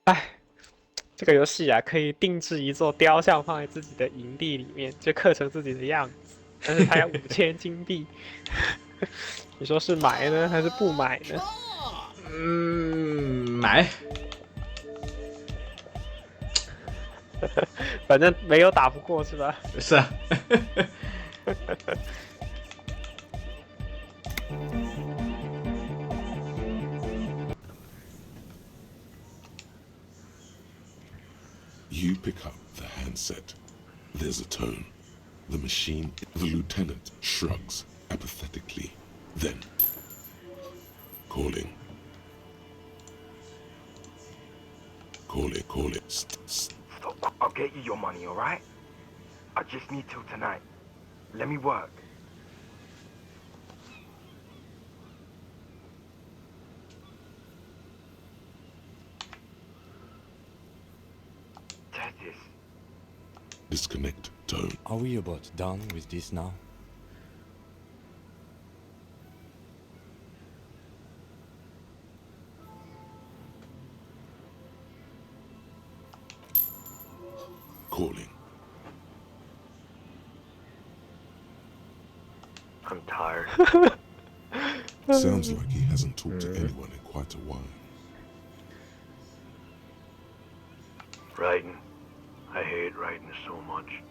哎，这个游戏啊，可以定制一座雕像放在自己的营地里面，就刻成自己的样子。但是它要5000金币，你说是买呢，还是不买呢？买。反正没有打不过是吧？是啊。You pick up the handset. There's a tone. The machine, the lieutenant shrugs apathetically. Then, calling. Call it. Stop. I'll get you your money, alright? I just need till tonight. Let me work. Test this. Disconnect tone. Are we about done with this now? Calling. I'm tired. Sounds like he hasn't talked to anyone in quite a while. Writing. I hate writing so much.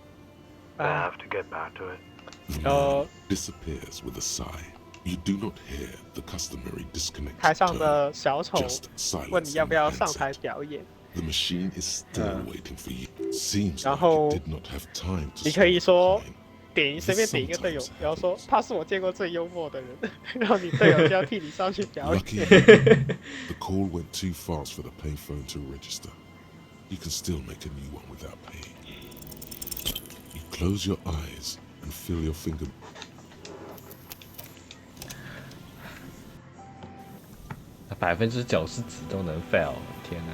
I have to get back to it. The man disappears with a sigh. You do not hear the customary disconnect 台上 tone. 的小丑 Just 问你 silence 要 in 不 the 要上台 handset. 表演， The machine is still waiting for you. Seems 然 like 后 it did not have time to 你可以 solve 说 the crime. 随便点一个队友，然后说他是我见过最幽默的人，然后你队友就要替你上去表 Lucky 演。 you. The call went too fast for the payphone to register. You can still make a new one without paying. You close your eyes and feel your finger. 90%都能 fail， 天哪！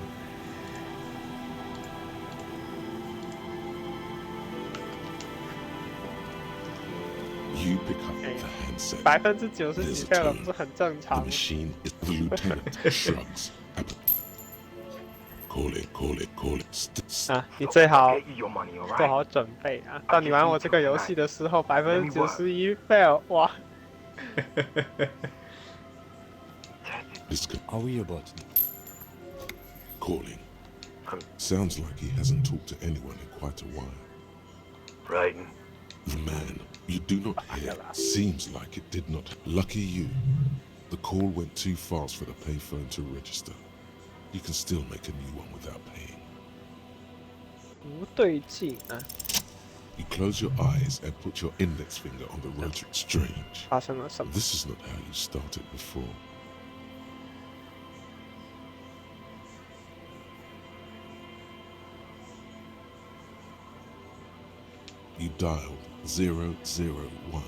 You pick up the handset. 90%几 fail 了不是很正 The 常？ machine is the lieutenant shrugs. Call it. 啊，你最好 I'll get you your money, 做 alright? 好准备啊！当你玩我这个游戏的时候，91%fail， 哇！ Are we about? Calling. Sounds like he hasn't talked to anyone in quite a while. Writing. The man you do not hear seems like it did not. Lucky you. The call went too fast for the payphone to register. You can still make a new one without paying. 不对劲啊！ You close your eyes and put your index finger on the rotary. Strange. 发生了什么？ This is not how you started before. You dialed 001.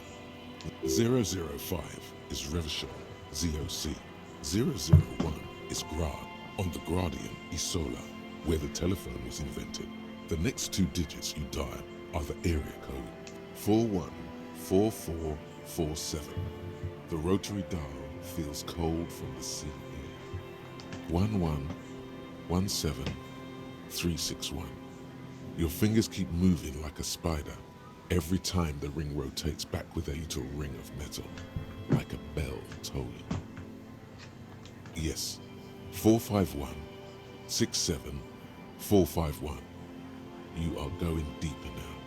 005 is Revachol, ZOC. 001 is Grad, on the Gradian Isola, where the telephone was invented. The next two digits you dial are the area code 414447. The rotary dial feels cold from the sea air. 1117361. Your fingers keep moving like a spider every time the ring rotates back with a little ring of metal, like a bell tolling. Yes, 451-67451. You are going deeper now.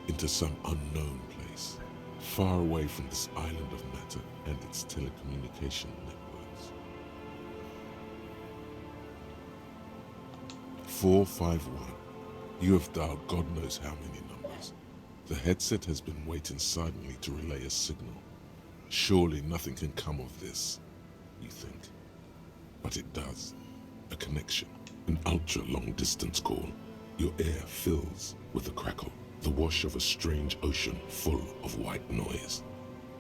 into some unknown place, far away from this island of matter and its telecommunication networks. 451. You have dialed God knows how many numbers. The headset has been waiting silently to relay a signal. Surely nothing can come of this, you think. But it does. A connection. An ultra-long distance call. Your air fills with a crackle, the wash of a strange ocean full of white noise.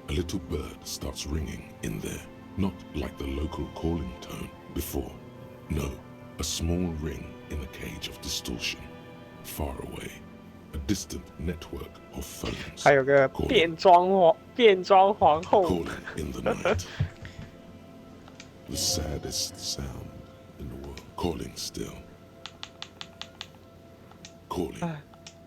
A little bird starts ringing in there, not like the local calling tone before. No, a small ring in a cage of distortion, far away. A distant network of phones 还有个 calling, 变装皇后， calling in the night. The saddest sound in the world. Calling still. Calling,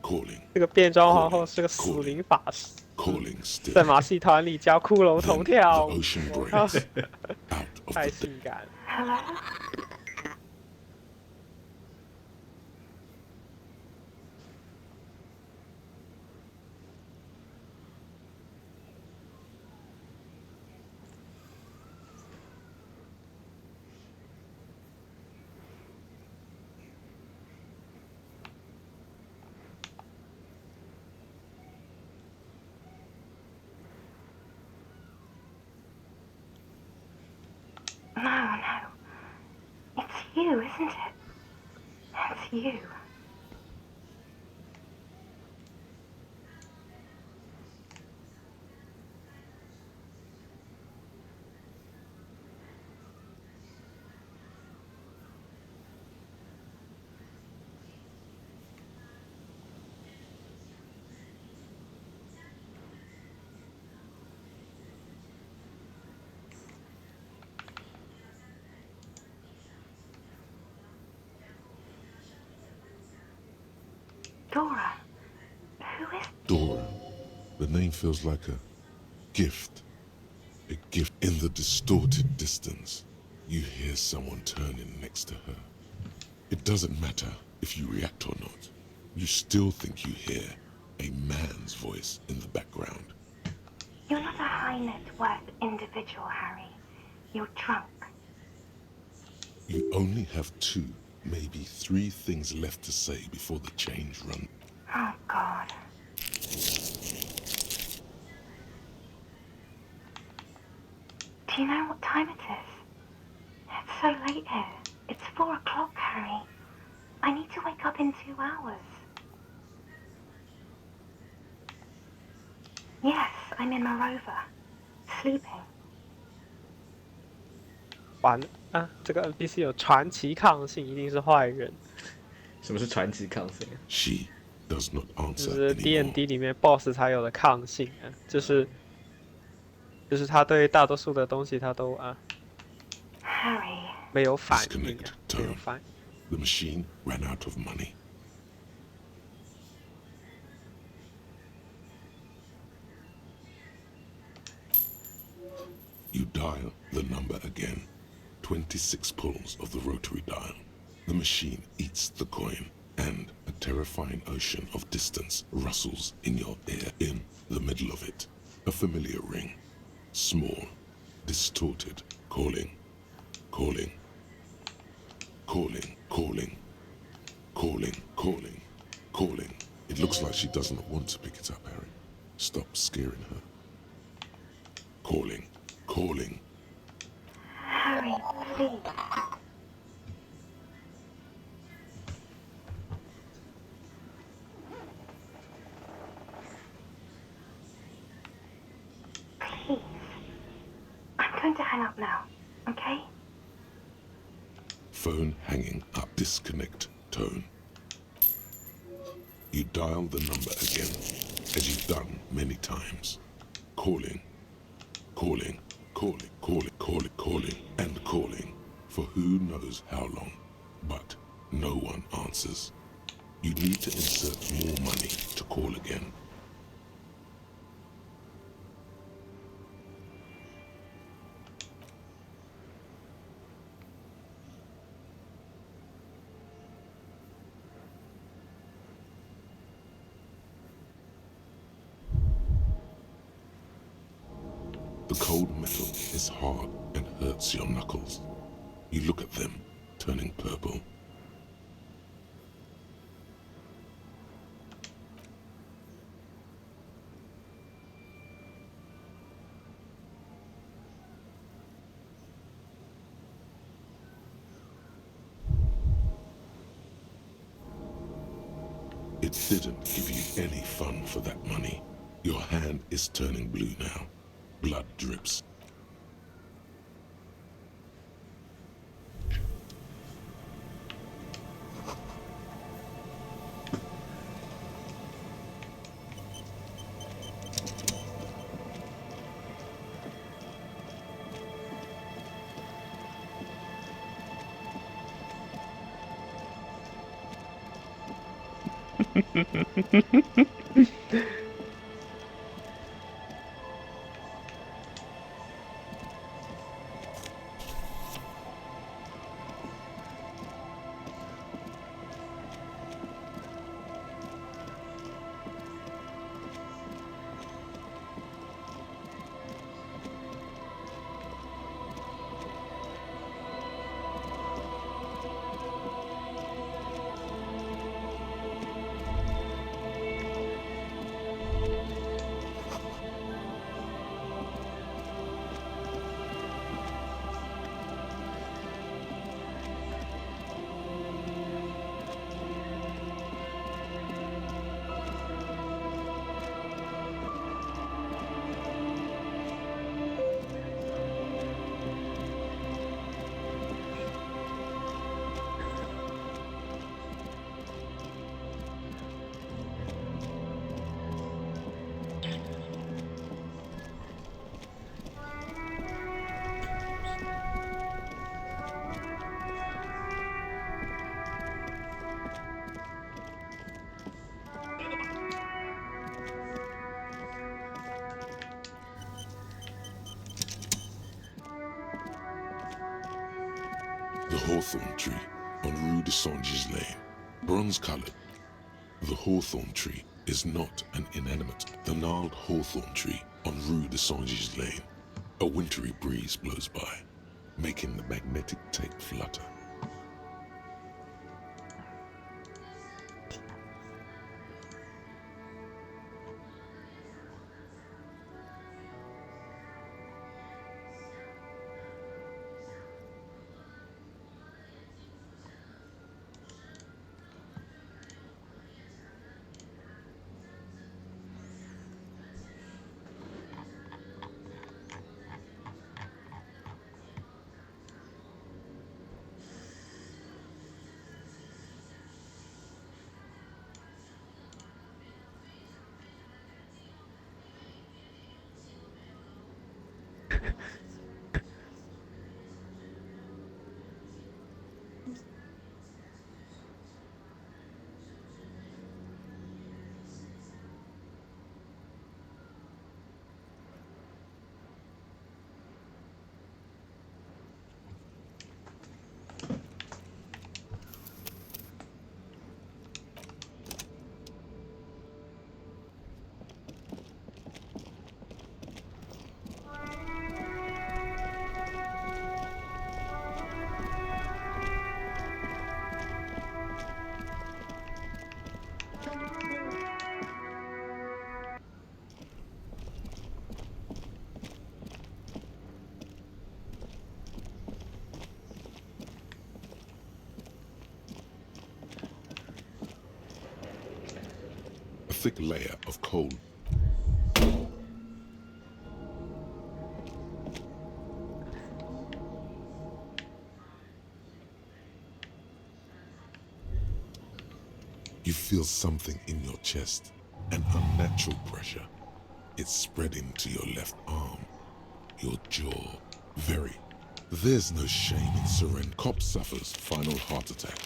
calling, 这个变装皇后是个死灵法师， calling 在 still. 马戏团里教骷髅头 Then 跳 the 舞， ocean 我靠， breaks out of 太 the 性感了。 Hello? No, no. It's you, isn't it? It's you. Dora. Who is... Dora. The name feels like a gift. A gift. In the distorted distance, you hear someone turning next to her. It doesn't matter if you react or not. You still think you hear a man's voice in the background. You're not a high net worth individual, Harry. You're drunk. You only have 2, maybe 3 things left to say before the change runs. Oh, God. Do you know what time it is? It's so late here. It's 4 o'clock, Harry. I need to wake up in 2 hours. Yes, I'm in my rover. Sleeping. 完了啊！这个 NPC 有传奇抗性，一定是坏人。什么是传奇抗性啊？ She does not 就 answer 是 anymore. D&D 里面 BOSS 才有的抗性啊，就是他对大多数的东西他都啊 Harry. 没有反应 Disconnect 啊，没有 tone. 反应。 The machine ran out of money. You dial the number again. 26 pulls of the rotary dial. The machine eats the coin, and a terrifying ocean of distance rustles in your ear. In the middle of it, a familiar ring. Small, distorted, calling, calling, calling, calling, calling, calling, calling. It looks like she does not want to pick it up, Harry. Stop scaring her. Calling, calling. Harry, please. Please. I'm going to hang up now, okay? Phone hanging up. Disconnect tone. You dial the number again, as you've done many times. Calling, calling, calling, calling, calling, calling, and calling for who knows how long. But no one answers. You need to insert more money to call again. The cold metal is hard and hurts your knuckles. You look at them, turning purple. It didn't give you any fun for that money. Your hand is turning blue now. Blood drips. The hawthorn tree on Rue de Saint-Gilles Lane, bronze-colored. The hawthorn tree is not an inanimate. The gnarled hawthorn tree on Rue de Saint-Gilles Lane. A wintry breeze blows by, making the magnetic tape flutter. A thick layer of cold. You feel something in your chest, an unnatural pressure. It's spreading to your left arm, your jaw. Very. There's no shame in surrender. Cop suffers final heart attack.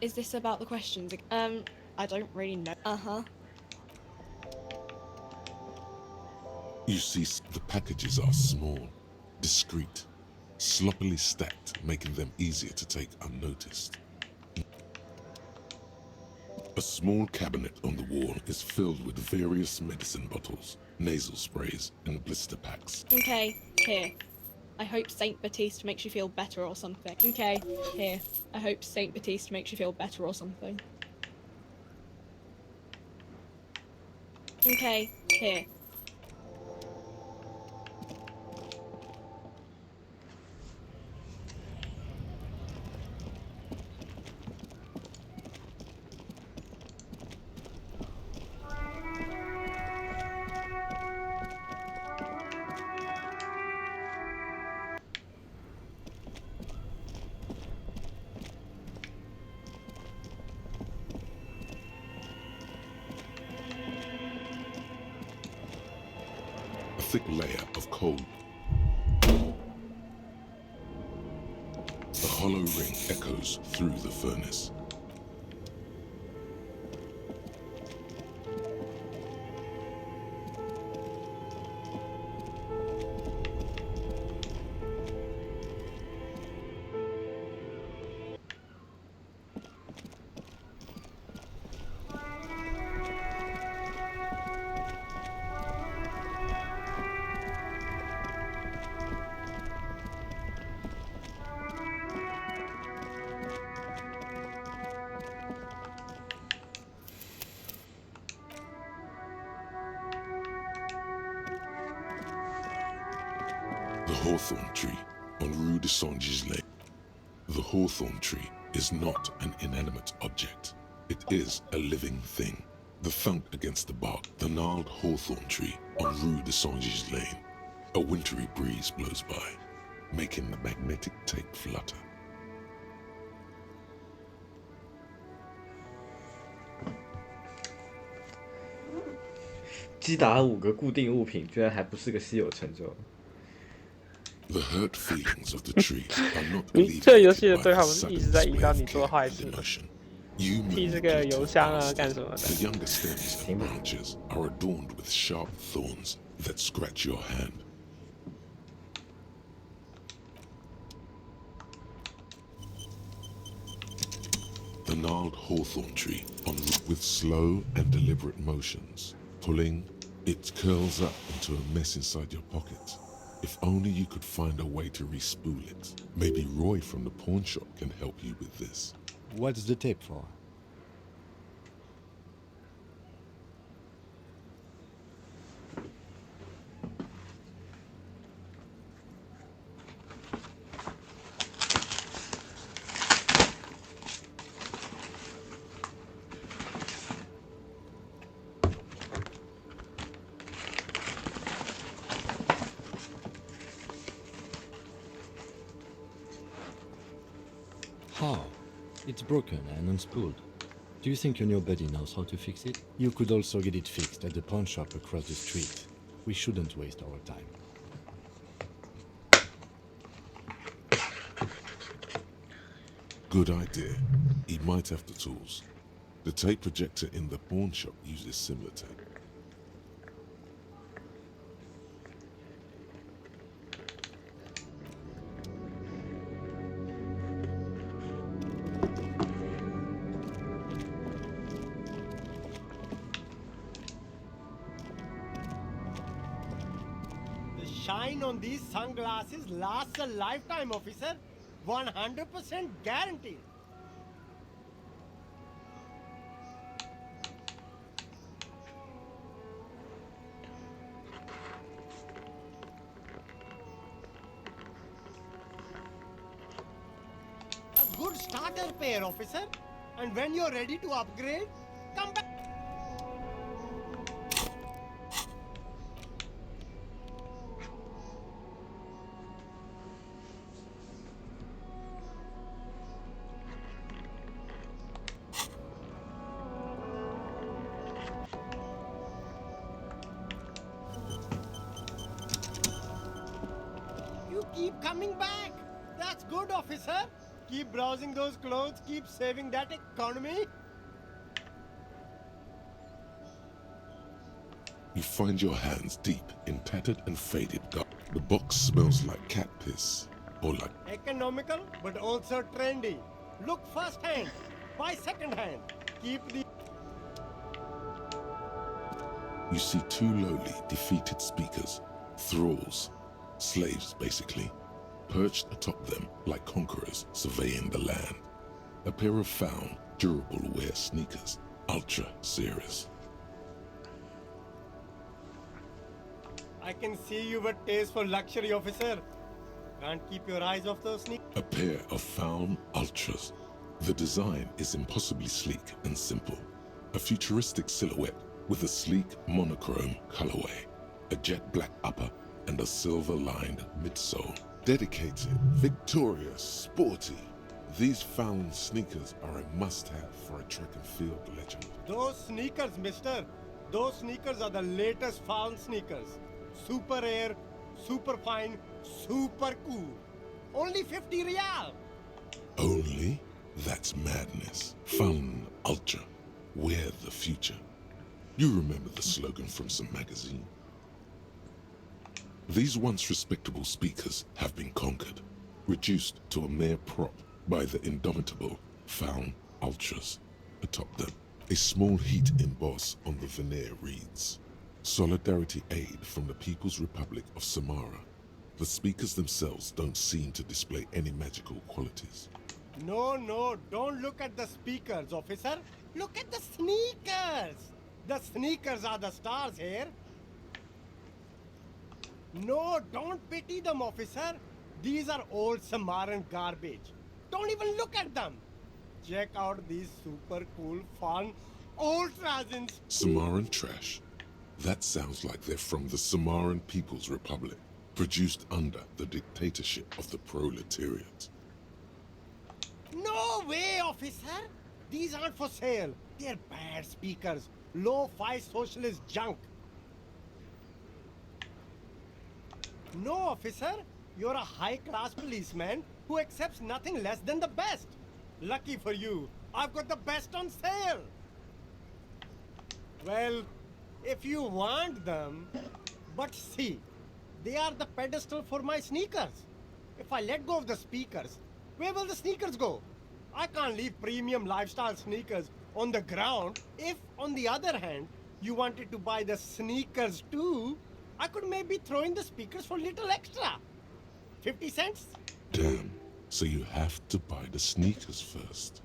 Is this about the questions? I don't really know. You see, the packages are small, discreet, sloppily stacked, making them easier to take unnoticed. A small cabinet on the wall is filled with various medicine bottles, nasal sprays, and blister packs. Okay, here. I hope Saint Baptiste makes you feel better or something. Okay, here. I hope Saint Baptiste makes you feel better or something. Okay, here. A thick layer of coal. The hollow ring echoes through the furnace. The hawthorn tree on Rue de Saint-Gislais. The hawthorn tree is not an inanimate object. It is a living thing. The thunk against the bark, the gnarled hawthorn tree on Rue de Saint-Gislais. A wintry breeze blows by, making the magnetic tape flutter. 击打5个固定物品，居然还不是个稀有成就。The hurt feelings of the tree are not 这游戏的 alleviated by 对 the 话一直 sudden 在引导 sway 你 of 做 care 坏 and 事， emotion. You 踢这 manipulate 个邮箱啊， past 干什么的？ The younger stems and branches are adorned with sharp thorns that scratch your hand. The gnarled hawthorn tree with slow and deliberate motions, pulling, it curls up into a mess inside your pocket. If only you could find a way to respool it. Maybe Roy from the pawn shop can help you with this. What's the tape for? How? It's broken and unspooled. Do you think your new buddy knows how to fix it? You could also get it fixed at the pawn shop across the street. We shouldn't waste our time. Good idea. He might have the tools. The tape projector in the pawn shop uses similar tape. The shine on these sunglasses lasts a lifetime, officer. 100% guaranteed. A good starter pair, officer. And when you're ready to upgrade, come back. You keep coming back. That's good, officer. Keep browsing those clothes, keep saving that economy. You find your hands deep in tattered and faded garb. The box smells like cat piss or like Economical, but also trendy. Look first hand, buy second hand. Keep the... you see two lowly, defeated speakers, thralls, slaves basically, perched atop them like conquerors surveying the land. A pair of found, durable wear sneakers, ultra serious. I can see you've a taste for luxury, officer. Can't keep your eyes off those sneakers. A pair of found ultras. The design is impossibly sleek and simple. A futuristic silhouette with a sleek monochrome colorway, a jet black upper, and a silver-lined midsole. Dedicated, victorious, sporty. These found sneakers are a must-have for a track and field legend. Those sneakers, mister. Those sneakers are the latest found sneakers. Super rare, super fine, super cool. Only 50 real. Only? That's madness. Found Ultra. Wear the future. You remember the slogan from some magazine? These once respectable speakers have been conquered, reduced to a mere prop by the indomitable Found Ultras. Atop them, a small heat emboss on the veneer reads, Solidarity Aid from the People's Republic of Samara. The speakers themselves don't seem to display any magical qualities. No, don't look at the speakers, officer. Look at the sneakers. The sneakers are the stars here. No, don't pity them, officer. These are old Samaran garbage. Don't even look at them. Check out these super cool, fun, ultras in... Samaran trash. That sounds like they're from the Samaran People's Republic, produced under the dictatorship of the proletariat. No way, officer. These aren't for sale. They're bad speakers. Low-fi socialist junk. No, officer. You're a high-class policeman who accepts nothing less than the best. Lucky for you, I've got the best on sale. Well, if you want them... But see, they are the pedestal for my sneakers. If I let go of the speakers, where will the sneakers go? I can't leave premium lifestyle sneakers on the ground. If, on the other hand, you wanted to buy the sneakers too, I could maybe throw in the speakers for little extra. 50 cents? Damn, so you have to buy the sneakers first.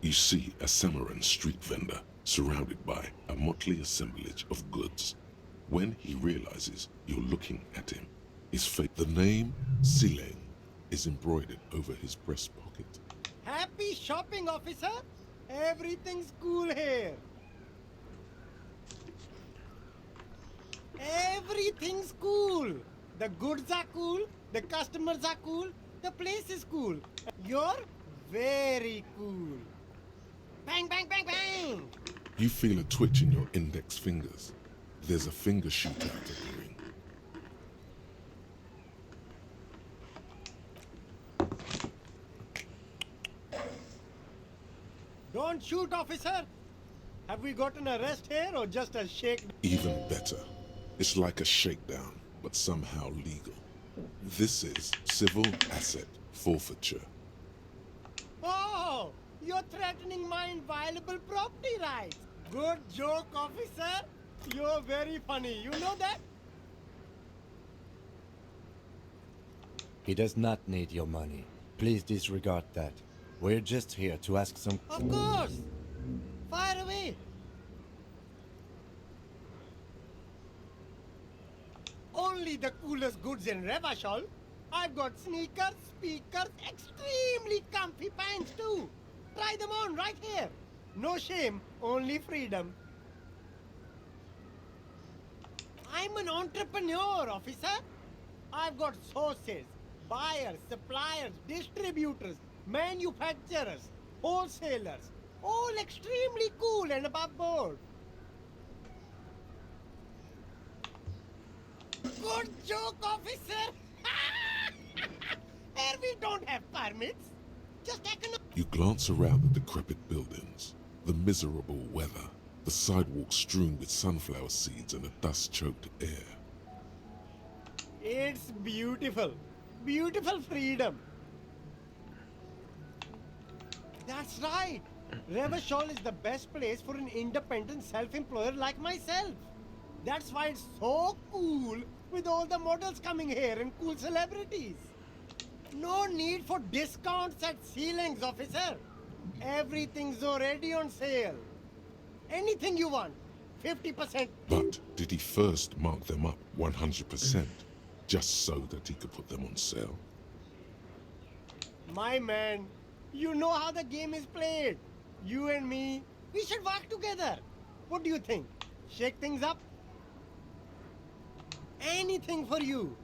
You see a Samaran street vendor surrounded by a motley assemblage of goods. When he realizes you're looking at him, his face, the name Sileng, is embroidered over his breast pocket. Happy shopping, officer! Everything's cool here. Everything's cool. The goods are cool, the customers are cool, the place is cool. You're very cool. Bang, bang, bang, bang! You feel a twitch in your index fingers. There's a finger shootout at the ring. Don't shoot, officer! Have we got an arrest here or just a shake? Even better. It's like a shakedown, but somehow legal. This is civil asset forfeiture. Oh! You're threatening my inviolable property rights. Good joke, officer. You're very funny. You know that? He does not need your money. Please disregard that. We're just here to ask some... Of course. Fire away. Only the coolest goods in Revachol. I've got sneakers, speakers, extremely comfy pants too. Try them on right here. No shame, only freedom. I'm an entrepreneur, officer. I've got sources, buyers, suppliers, distributors, manufacturers, wholesalers, all extremely cool and above board. Good joke, officer! Here we don't have permits. Just You glance around the decrepit buildings, the miserable weather, the sidewalks strewn with sunflower seeds and a dust-choked air. It's beautiful. Beautiful freedom. That's right. Revachol is the best place for an independent self-employer like myself. That's why it's so cool with all the models coming here and cool celebrities. No need for discounts at ceilings, officer. Everything's already on sale. Anything you want, 50%. But did he first mark them up 100%, just so that he could put them on sale? My man, you know how the game is played. You and me, we should work together. What do you think? Shake things up? Anything for you.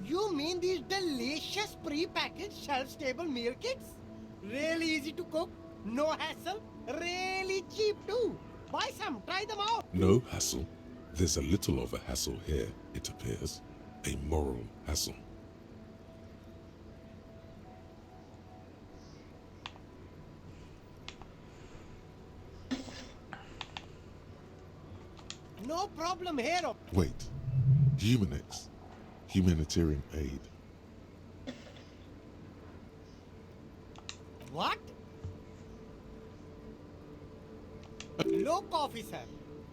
You mean these delicious pre-packaged shelf-stable meal kits? Really easy to cook, no hassle, really cheap too. Buy some, try them out. No hassle. There's a little of a hassle here, it appears. A moral hassle. No problem here. Wait. Humanix. Humanitarian aid. What? Look, officer,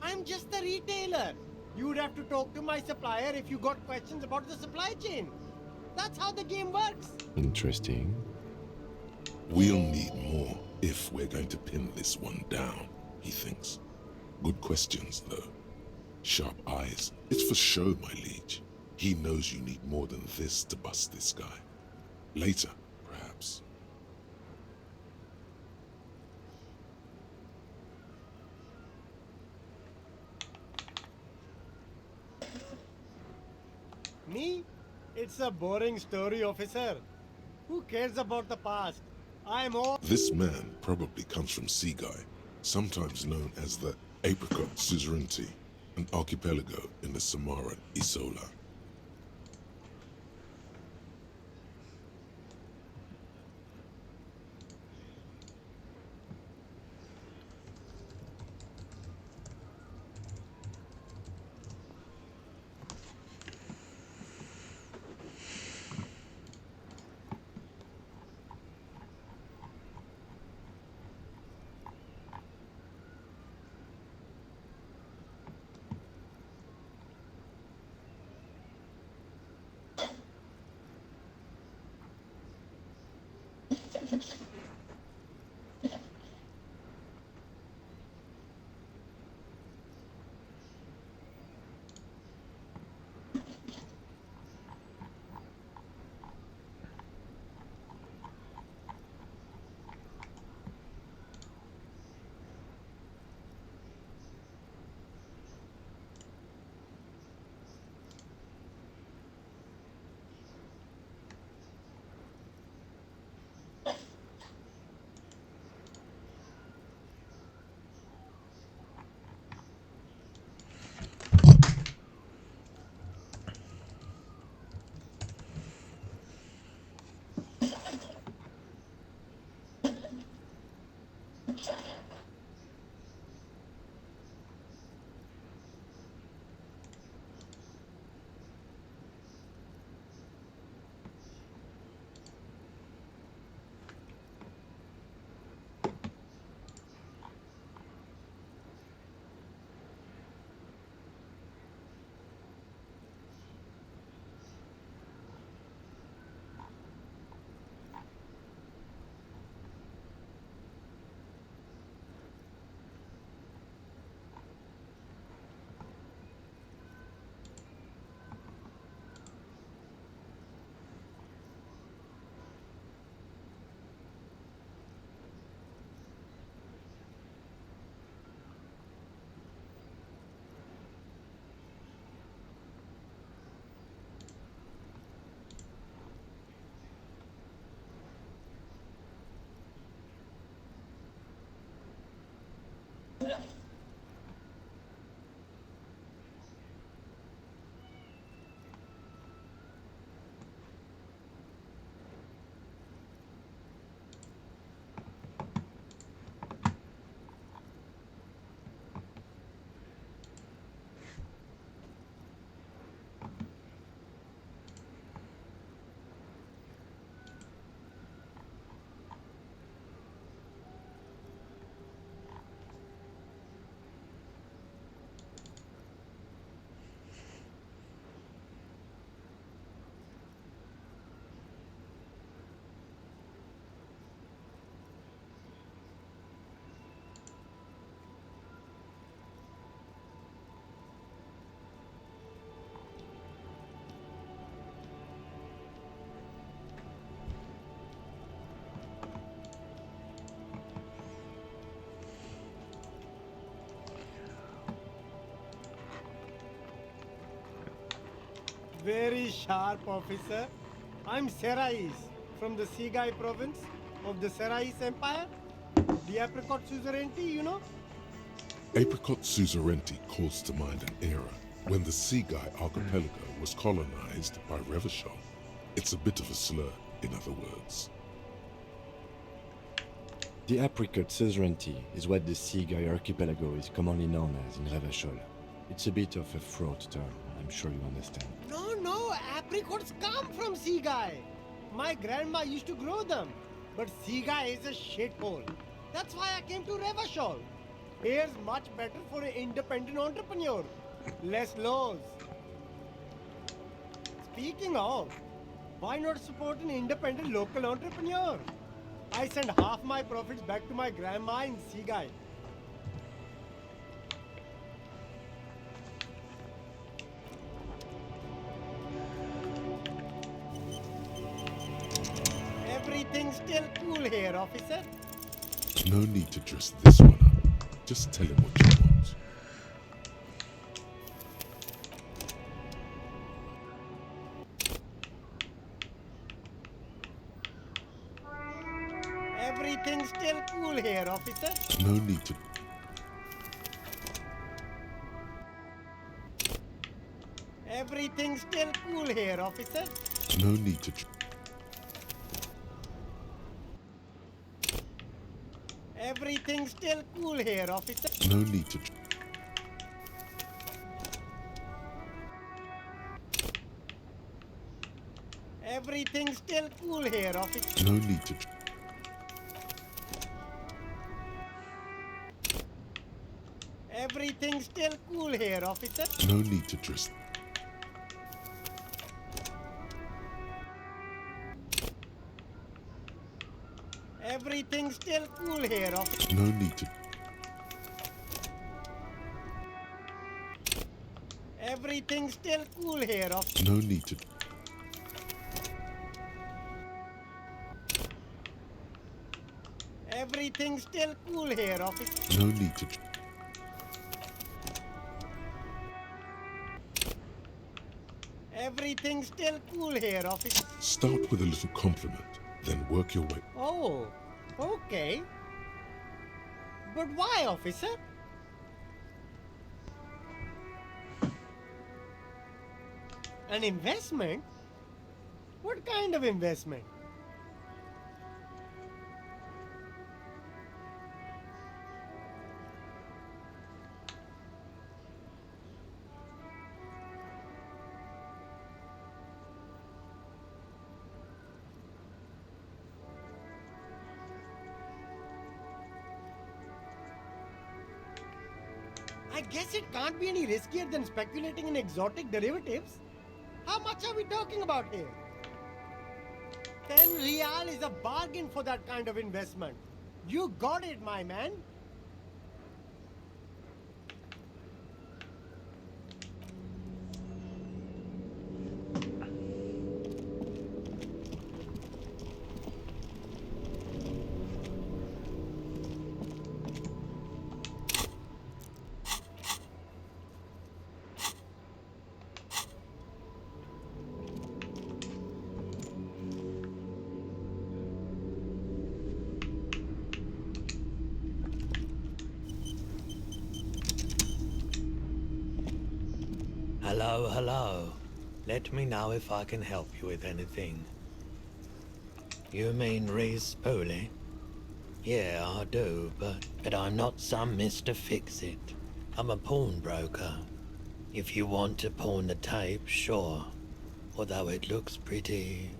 I'm just a retailer. You'd have to talk to my supplier if you got questions about the supply chain. That's how the game works. Interesting. We'll need more if we're going to pin this one down, he thinks. Good questions, though. Sharp eyes. It's for show, my liege. He knows you need more than this to bust this guy. Later, perhaps. Me? It's a boring story, officer. Who cares about the past? I'm all... This man probably comes from Seaguy, sometimes known as the Apricot Suzerainty, an archipelago in the Samoan Isola. Very sharp, officer. I'm Serais from the Sigai province of the Serais Empire. The apricot suzerainty, you know? Apricot suzerainty calls to mind an era when the Seaguy archipelago was colonized by Revachol. It's a bit of a slur, in other words. The apricot suzerainty is what the Seaguy archipelago is commonly known as in Revachol. It's a bit of a fraught term, I'm sure you understand. No, apricots come from Sigai. My grandma used to grow them. But Sigai is a shithole. That's why I came to Revachol. Here's much better for an independent entrepreneur. Less laws. Speaking of, why not support an independent local entrepreneur? I send half my profits back to my grandma in Sigai. Everything's still cool here, officer. No need to dress this one up. Just tell him what you want. Everything's still cool here, officer. No need to... Everything's still cool here, officer. No need to... Everything's still cool here, officer. No need to... Everything's still cool here, officer. No need to... Everything's still cool here, officer. No need to dress... Everything's still cool here, officer. No need to... Everything's still cool here, officer. No need to... Everything's still cool here, officer. No need to... Everything's still cool here, officer. Start with a little compliment, then work your way... Oh, okay. But why, officer? An investment? What kind of investment? I guess it can't be any riskier than speculating in exotic derivatives. How much are we talking about here? 10 real is a bargain for that kind of investment. You got it, my man. Hello, hello. Let me know if I can help you with anything. You mean Reese Pooley? Yeah, I do, but I'm not some Mr. Fix-It. I'm a pawnbroker. If you want to pawn the tape, sure. Although it looks pretty...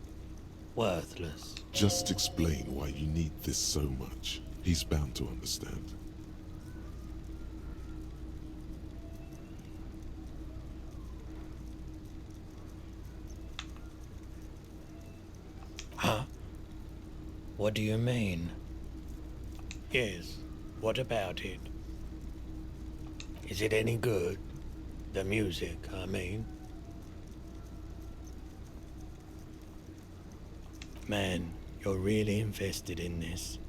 worthless. Just explain why you need this so much. He's bound to understand. Huh? What do you mean? Yes, what about it? Is it any good? The music, I mean. Man, you're really invested in this.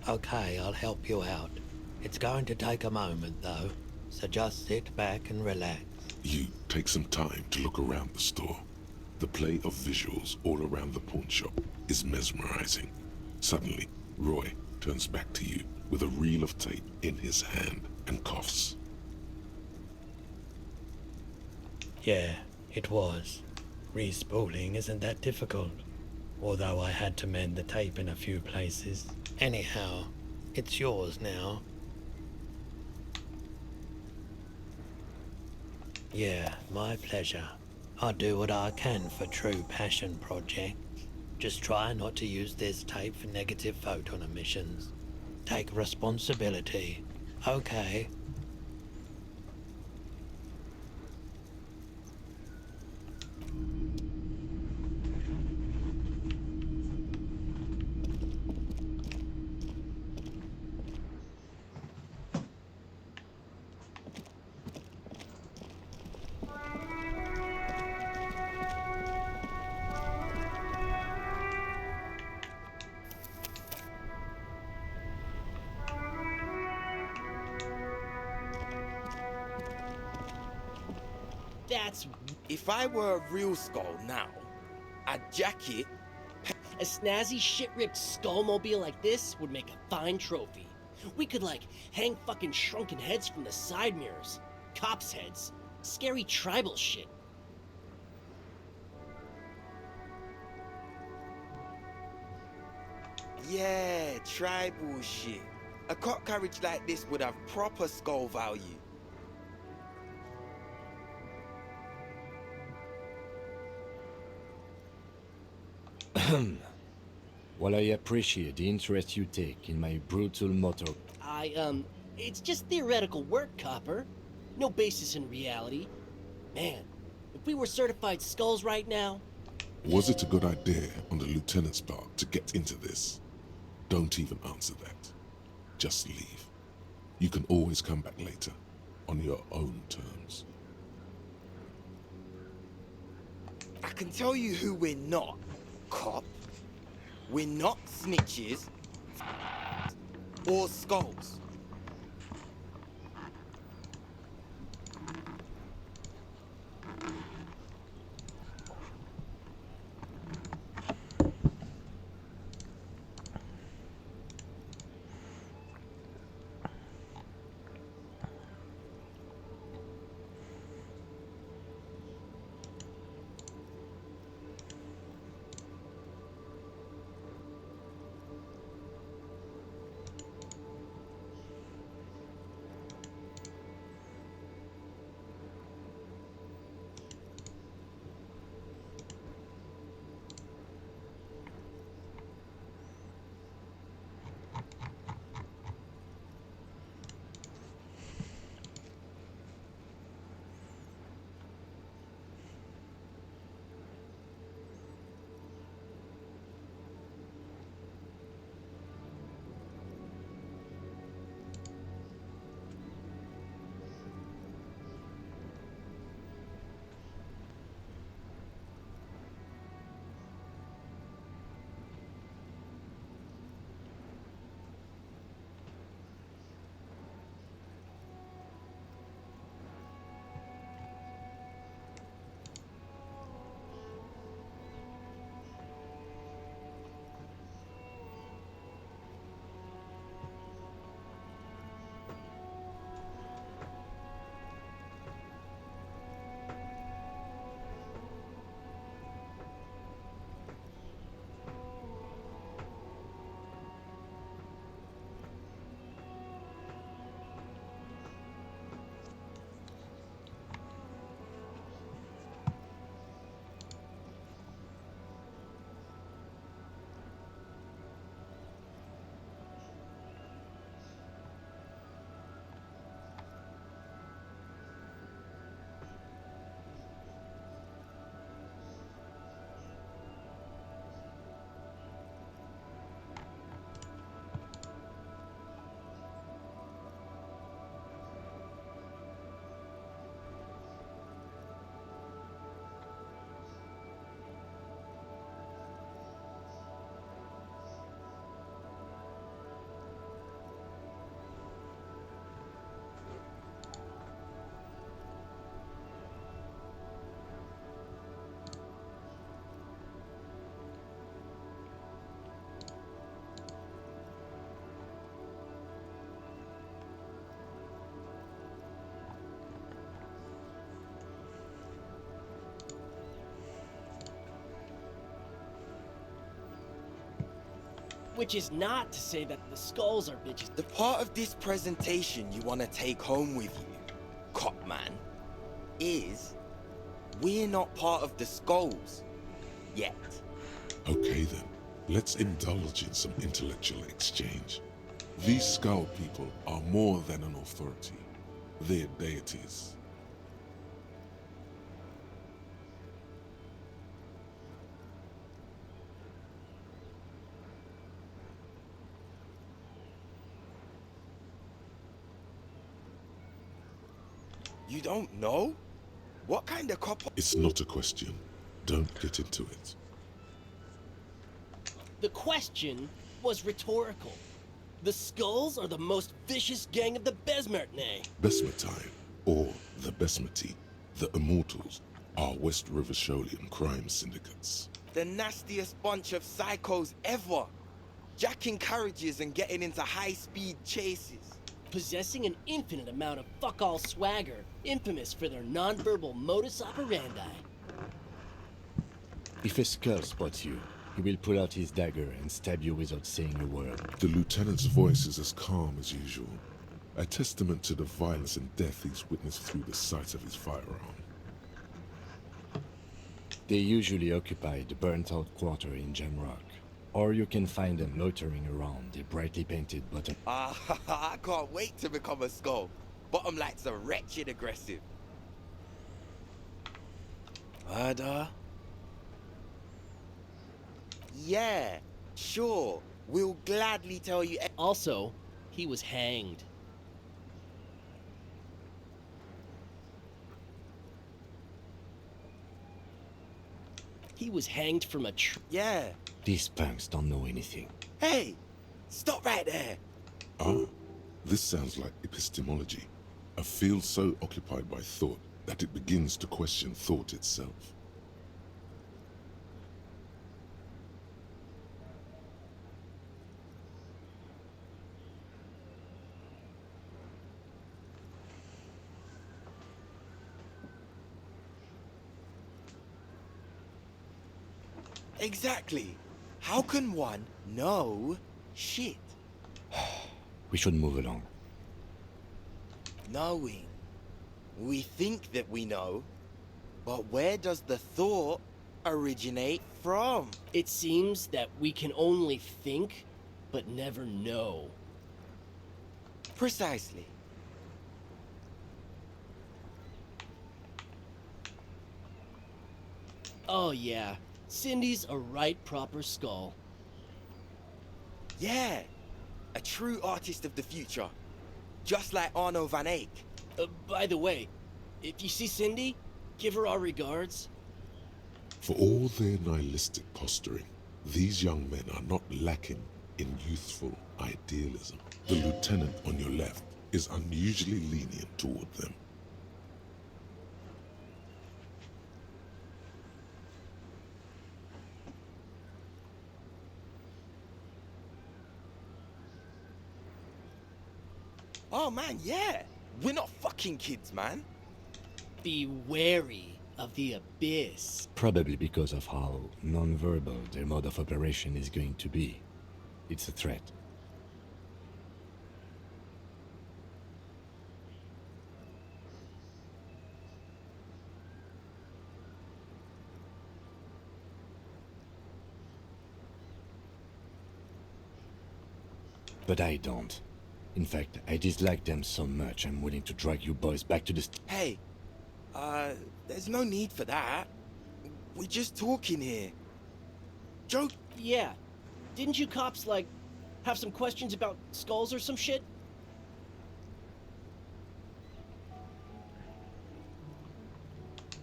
Okay, I'll help you out. It's going to take a moment though, so just sit back and relax. You take some time to look around the store. The play of visuals all around the pawn shop is mesmerizing. Suddenly, Roy turns back to you with a reel of tape in his hand and coughs. Yeah, it was. Respooling isn't that difficult, although I had to mend the tape in a few places. Anyhow, it's yours now. Yeah, my pleasure. I'll do what I can for true passion projects. Just try not to use this tape for negative photon emissions. Take responsibility. Okay. That's If I were a real skull now, I'd jack it. a snazzy shit-ripped skullmobile like this would make a fine trophy. We could like hang fucking shrunken heads from the side mirrors, cops' heads, scary tribal shit. Yeah, tribal shit. A cop carriage like this would have proper skull value. While I appreciate the interest you take in my brutal motto, It's just theoretical work, Copper. No basis in reality. Man, if we were certified skulls right now... Was it a good idea on the lieutenant's part to get into this? Don't even answer that. Just leave. You can always come back later, on your own terms. I can tell you who we're not, cop. We're not snitches or skulls. Which is not to say that the skulls are bitches. The part of this presentation you want to take home with you, cop man, is we're not part of the skulls yet. Okay then, let's indulge in some intellectual exchange. These skull people are more than an authority. They're deities. You don't know? What kind of cop? It's not a question. Don't get into it. The question was rhetorical. The skulls are the most vicious gang of the Besmertne. Besmetine, or the Besmeti, the Immortals, are West Rivisholian crime syndicates. The nastiest bunch of psychos ever. Jacking carriages and getting into high-speed chases. Possessing an infinite amount of fuck-all swagger, infamous for their non-verbal modus operandi. If a skull spots you, he will pull out his dagger and stab you without saying a word. The lieutenant's voice is as calm as usual, a testament to the violence and death he's witnessed through the sight of his firearm. They usually occupy the burnt-out quarter in Jamrock, or you can find them loitering around a brightly painted bottom. I can't wait to become a skull. Bottom lights are wretched aggressive. Murder? Yeah, sure. We'll gladly tell you. Also, he was hanged. He was hanged from a tree. Yeah. These punks don't know anything. Hey, stop right there. Ah, this sounds like epistemology, a field so occupied by thought that it begins to question thought itself. Exactly. How can one know shit? We should move along. Knowing. We think that we know, but where does the thought originate from? It seems that we can only think, but never know. Precisely. Oh yeah, Cindy's a right proper skull. Yeah, a true artist of the future. Just like Arno van Eyck. By the way, if you see Cindy, give her our regards. For all their nihilistic posturing, these young men are not lacking in youthful idealism. The lieutenant on your left is unusually lenient toward them. Oh man, yeah. We're not fucking kids, man. Be wary of the abyss. Probably because of how non-verbal their mode of operation is going to be. It's a threat. But I don't. In fact, I dislike them so much I'm willing to drag you boys back to the Hey, there's no need for that. We're just talking here. Joke. Yeah. Didn't you cops, like, have some questions about skulls or some shit?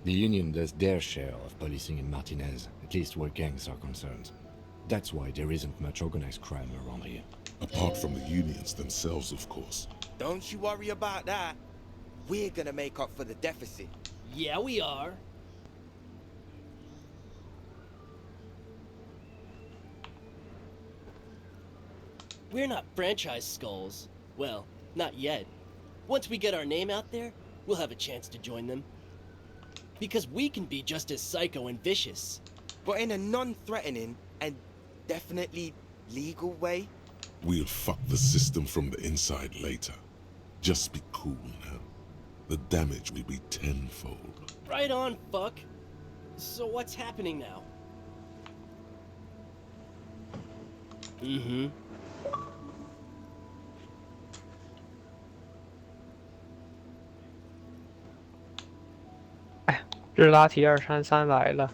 The Union does their share of policing in Martinez, at least where gangs are concerned. That's why there isn't much organized crime around here. Apart from the unions themselves, of course. Don't you worry about that. We're gonna make up for the deficit. Yeah, we are. We're not franchise skulls. Well, not yet. Once we get our name out there, we'll have a chance to join them. Because we can be just as psycho and vicious. But in a non-threatening and definitely legal way? We'll fuck the system from the inside later. Just be cool now. The damage will be tenfold. Right on, fuck. So what's happening now? Mm-hmm. 日拉提233来了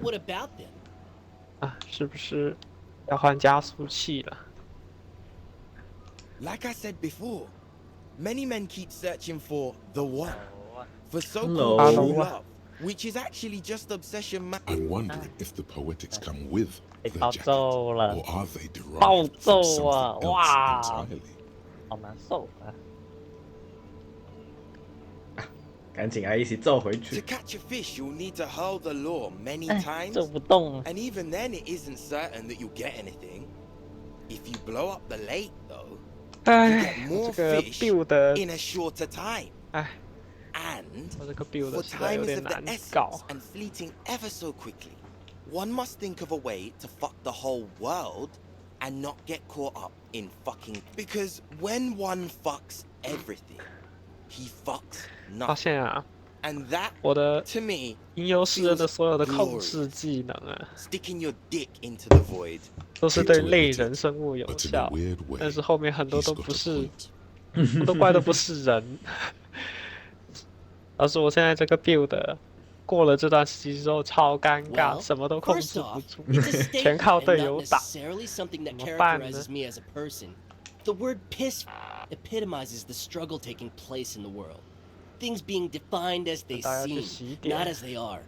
What about them? 啊，是不是要换加速器了？ Like I said before, many men keep searching for the one, for Hello. so-called true love, which is actually just obsession. I'm wondering if the poetics come with the 暴 jacket, 揍了， or are they 暴 derived 揍 from 啊！ something 哇 else，entirely? 好难受啊！赶紧啊，一起揍回 To 去！ catch a fish, you'll need to hurl the lure many 哎， times, 揍不动。 and even then it isn't certain that you'll get anything. If you blow up the lake, though, you 哎 get，more 这个 fish build， in a shorter time. 哎， And 我这个 for build 实在有 time is 点 of the 难搞 essence。and fleeting ever so quickly, one must think of a way to fuck the whole world and not get caught up in fucking. Because when one fucks everything, he fucks 发 nothing. 现啊， And that, 我的 to me, 吟游诗人的所有的控制技能啊， sticking your dick into the void. 都是对类人生物有 But in a 效， weird way, 但是后面很多 he's 都 got 不 a 是， point. 我都怪都不是人。老师，我现在这个 build 过了这段时期之后超尴尬， Well, 什么都控 first 制不 off, 住， it's a 全 statement 靠 and 队 not 友打。 necessarily something that 怎么办呢？ characterizes me as a person. The word piss epitomizes the struggle taking place in the world. Things being defined as they 大家去 seem, 洗一点 not as they are.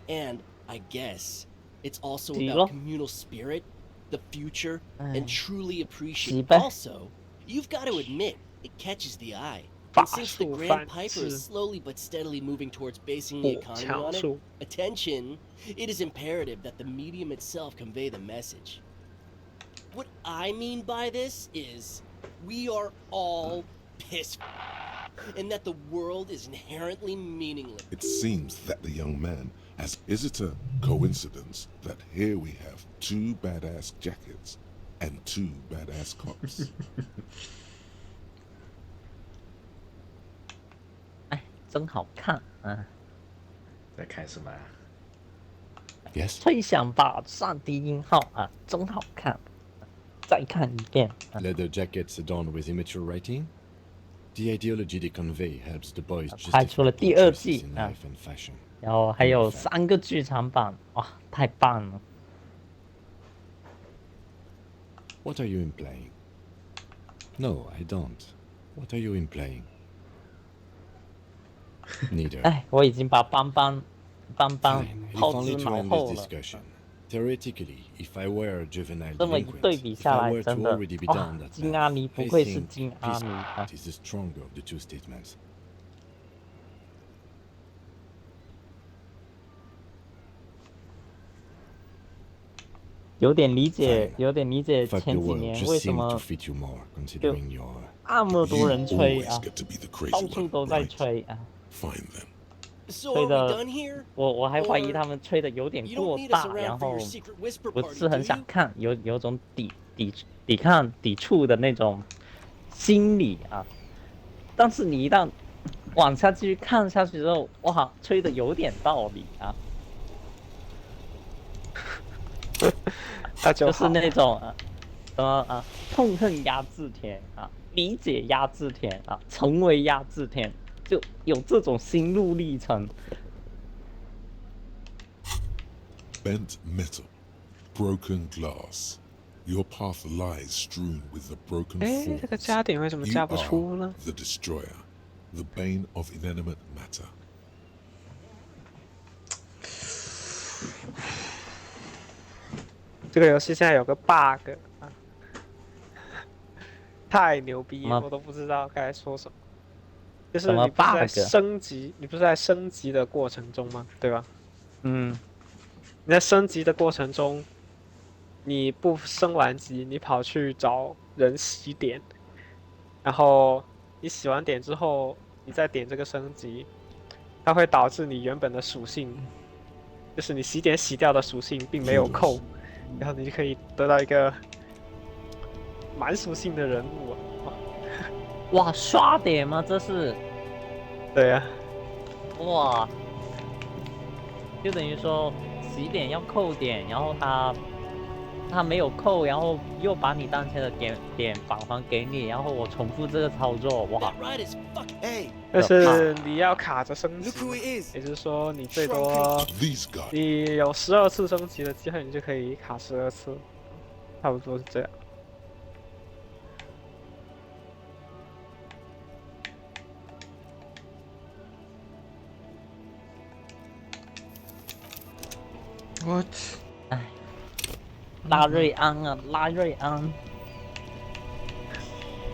And I guess it's also 洗 about 咯 communal spirit, the future, 哎 and truly 洗 appreciate. 呗。 Also, you've got to admit, it catches the eye. 法 And since the 术 Grand 反 Piper 制 is slowly but steadily moving towards basing the 火 economy 枪 on it, 术， attention, it is imperative that the medium itself convey the message. What I mean by this is, we are all pissed, and that the world is inherently meaningless. It seems that the young man has. Is it a coincidence that here we have 2 badass jackets and 2 badass cops? 哎，真好看啊！在看什么啊？ Yes. 吹响吧，上低音号啊，真好看！再看一遍。啊 Leather jackets adorned with immature writing? The ideology they convey helps the boys 拍出 justify 了 poor 第二 choices 季 in 啊， life and fashion. 然后还有3个剧场版，哇，太棒了！ What are you implying? No, I don't. What are you implying? Neither. 哎，我已经把邦邦 Fine, if 抛 only 之 to 脑 end 后 this 了。 discussion. Theoretically, if I were a juvenile 这么一对 delinquent, 比 if 下 I 来， were to 真的 already be 哇 down that，金阿 path, 弥不 I 愧是 think 金阿 this 弥啊！ is the stronger of the 2 statements. 有点理解 Fine，有点理解 Fuck the 前几 world 年 just 为什 seemed 么 to fit you more, considering your 那么多 You 人吹 always 啊， get to be the crazy 到处 one, 都在 right? 吹啊！ Fine then. So 吹 are we 的 done here? 我还怀疑 Or 他们吹的有点 you 过 don't need us 大， around 然 for 后 your secret whisper 不 party, 是很 do 想 you? 看，有种抵抗抵触的那种心理啊。但是你一旦往下继续看下去之后，哇，吹的有点道理啊，那就好。就是那种什么啊，痛恨压制田啊，理解压制田啊，成为压制田，就有这种心路历程。 Bent metal, broken glass. Your path lies strewn with the broken 哎，这个 forms. 加点为什么 You 加不出 are 呢？ the destroyer, the bane of inanimate matter. 这个游戏现在有个 bug 啊，太牛逼了，什么我都不知道该说什么。就是什么你不是在 bug？升级，你不是在升级的过程中吗？对吧？嗯，你在升级的过程中，你不升完级，你跑去找人洗点，然后你洗完点之后，你再点这个升级，它会导致你原本的属性，就是你洗点洗掉的属性并没有扣，然后你就可以得到一个蛮属性的人物啊。哇，刷点吗？这是？对呀、哇，就等于说洗点要扣点，然后他没有扣，然后又把你当前的点返还给你，然后我重复这个操作，哇！ That ride is fuck. Hey, 但是你要卡着升级 look who， it is. 也就是说你最多 These guys. 你有12次升级的机会，你就可以卡12次，差不多是这样。What？拉瑞安啊，拉瑞安，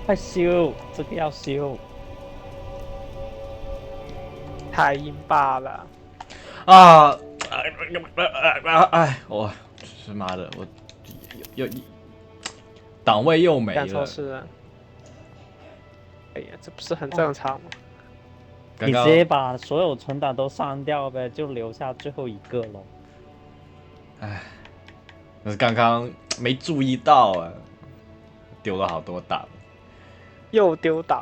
快修，这个要修。太阴霸了，啊！哎，我是妈的，我又档位又没干错了。事了。哎呀，这不是很正常吗？你直接把所有存档都删掉呗，就留下最后一个咯。哎，那是刚刚没注意到啊，丢了好多档。又丢档，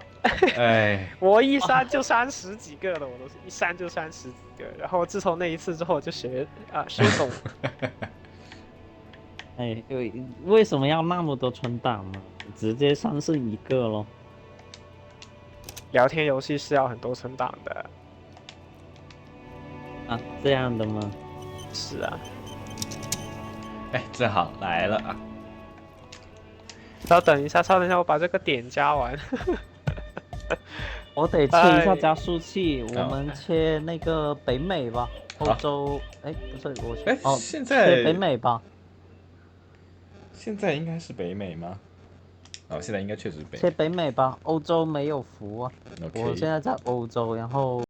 哎，我一删就删10几个了，我都是一删就删10几个。然后自从那一次之后，我就学懂了。哎，为什么要那么多存档呢？直接删是一个咯。聊天游戏是要很多存档的。啊，这样的吗？是啊。哎，正好来了啊！稍等一下，我把这个点加完。我得切一下加速器，哎我们切那个北美吧，欧洲。哎，不是我。哎，哦，现在切北美吧。现在应该是北美吗？哦，现在应该确实是北美。切北美吧，欧洲没有服啊。OK 我现在在欧洲，然后